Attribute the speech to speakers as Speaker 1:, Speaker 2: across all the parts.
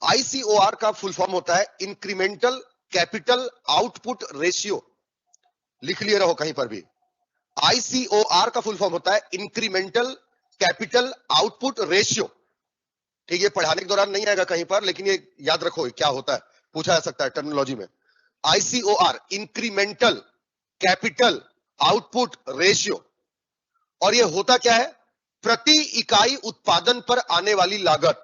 Speaker 1: आईसीओआर का full form होता है इंक्रीमेंटल कैपिटल आउटपुट रेशियो। लिख लिए रहो कहीं पर भी। आईसीओआर का फुल फॉर्म होता है इंक्रीमेंटल कैपिटल आउटपुट रेशियो। ठीक है, पढ़ाने के दौरान नहीं आएगा कहीं पर, लेकिन ये याद रखो क्या होता है, पूछा जा सकता है टर्मिनोलॉजी में। आईसीओआर इंक्रीमेंटल कैपिटल आउटपुट रेशियो। और ये होता क्या है? प्रति इकाई उत्पादन पर आने वाली लागत।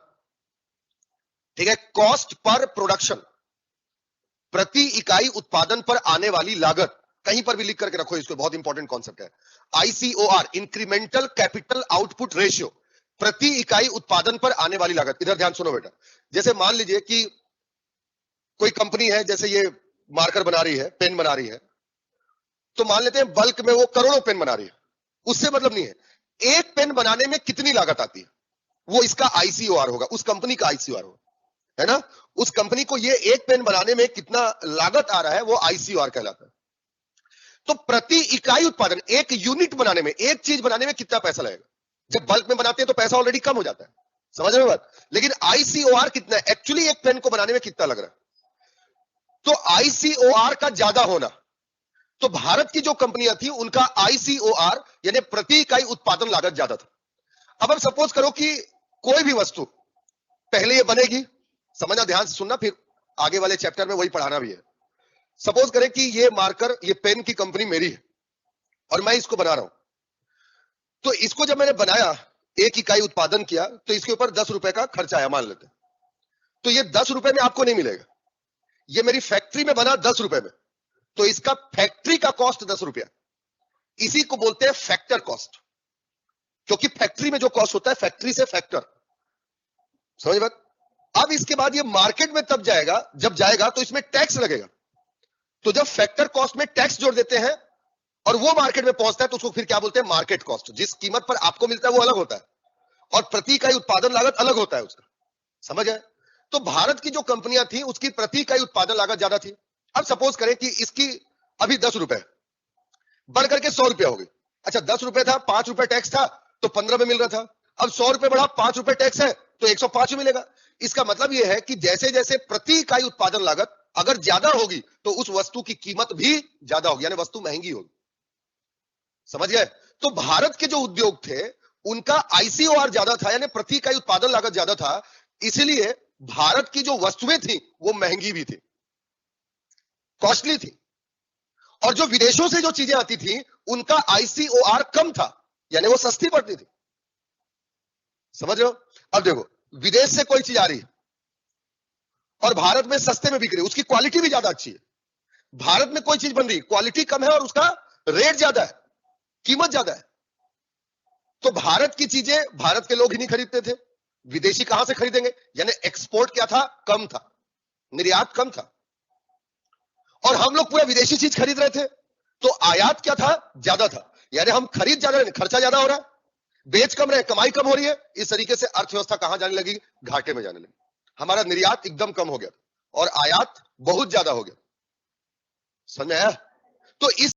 Speaker 1: ठीक है, कॉस्ट पर प्रोडक्शन, प्रति इकाई उत्पादन पर आने वाली लागत। कहीं पर भी लिख करके रखो इसको, बहुत इंपॉर्टेंट कॉन्सेप्ट है। आईसीओआर इंक्रीमेंटल कैपिटल आउटपुट रेशियो, प्रति इकाई उत्पादन पर आने वाली लागत। इधर ध्यान सुनो बेटा, जैसे मान लीजिए कि कोई कंपनी है, जैसे ये मार्कर बना रही है, पेन बना रही है, तो मान लेते हैं बल्क में वो करोड़ों पेन बना रही है। उससे मतलब नहीं है एक पेन बनाने में कितनी लागत आती है, वो इसका आईसीओआर होगा, उस कंपनी का आईसीओआर होगा, है ना। उस कंपनी को ये एक पेन बनाने में कितना लागत आ रहा है, वो आईसीओआर कहलाता है। तो प्रति इकाई उत्पादन, एक यूनिट बनाने में, एक चीज बनाने में कितना पैसा लगेगा। जब बल्क में बनाते हैं तो पैसा ऑलरेडी कम हो जाता है, समझ रहे हो बात। लेकिन आईसीओआर कितना है, एक्चुअली एक पेन को बनाने में कितना लग रहा है। तो आईसीओआर का ज्यादा होना, तो भारत की जो कंपनियां थी उनका आईसीओआर यानी प्रति इकाई उत्पादन लागत ज्यादा था। अब सपोज करो कि कोई भी वस्तु पहले ये बनेगी, समझना ध्यान से सुनना, फिर आगे वाले चैप्टर में वही पढ़ाना भी है। सपोज करें कि ये मार्कर, ये पेन की कंपनी मेरी है और मैं इसको बना रहा हूं। तो इसको जब मैंने बनाया, एक इकाई उत्पादन किया, तो इसके ऊपर 10 रुपए का खर्चा आया मान लेते हैं। तो ये 10 रुपए में आपको नहीं मिलेगा, ये मेरी फैक्ट्री में बना 10 रुपए में, तो इसका फैक्ट्री का कॉस्ट 10 रुपया। इसी को बोलते हैं फैक्टर कॉस्ट, क्योंकि फैक्ट्री में जो कॉस्ट होता है, फैक्ट्री से फैक्टर, समझ बात। अब इसके बाद ये मार्केट में तब जाएगा, जब जाएगा तो इसमें टैक्स लगेगा। तो जब फैक्टर कॉस्ट में टैक्स जोड़ देते हैं और वो मार्केट में पहुंचता है, तो उसको फिर क्या बोलते हैं, मार्केट कॉस्ट। जिस कीमत पर आपको मिलता है वो अलग होता है और प्रति इकाई उत्पादन लागत अलग होता है उसका, समझ आए। तो भारत की जो कंपनियां थी उसकी प्रति इकाई उत्पादन लागत ज्यादा थी। अब सपोज करें कि इसकी अभी 10 रुपए बढ़ करके 100 रुपया हो गई। अच्छा, 10 रुपए था, 5 रुपए टैक्स था, तो 15 में मिल रहा था। अब 100 रुपए बढ़ा, 5 रुपए टैक्स है, तो 105 में मिलेगा। इसका मतलब यह है कि जैसे जैसे प्रति इकाई उत्पादन लागत अगर ज्यादा होगी तो उस वस्तु की कीमत भी ज्यादा होगी, यानी वस्तु महंगी होगी, समझ गए। तो भारत के जो उद्योग थे उनका आईसीओआर ज्यादा था, यानी प्रति इकाई उत्पादन लागत ज्यादा था, इसलिए भारत की जो वस्तुएं थी वो महंगी भी थी, कॉस्टली थी। और जो विदेशों से जो चीजें आती थी उनका आईसीओआर कम था, यानी वो सस्ती पड़ती थी, समझ रहे हो। अब देखो, विदेश से कोई चीज आ रही है और भारत में सस्ते में बिक रही है, उसकी क्वालिटी भी ज्यादा अच्छी है। भारत में कोई चीज बन रही, क्वालिटी कम है और उसका रेट ज्यादा है, कीमत ज्यादा है। तो भारत की चीजें भारत के लोग ही नहीं खरीदते थे, विदेशी कहां से खरीदेंगे। यानी एक्सपोर्ट क्या था, कम था, निर्यात कम था, और हम लोग पूरा विदेशी चीज खरीद रहे थे। तो आयात क्या था, ज्यादा था, यानी हम खरीद ज्यादा, खर्चा ज्यादा हो रहा है, बेच कम रहे, कमाई कम हो रही है। इस तरीके से अर्थव्यवस्था कहां जाने लगी, घाटे में जाने लगी। हमारा निर्यात एकदम कम हो गया और आयात बहुत ज्यादा हो गया, समझ आया। तो इस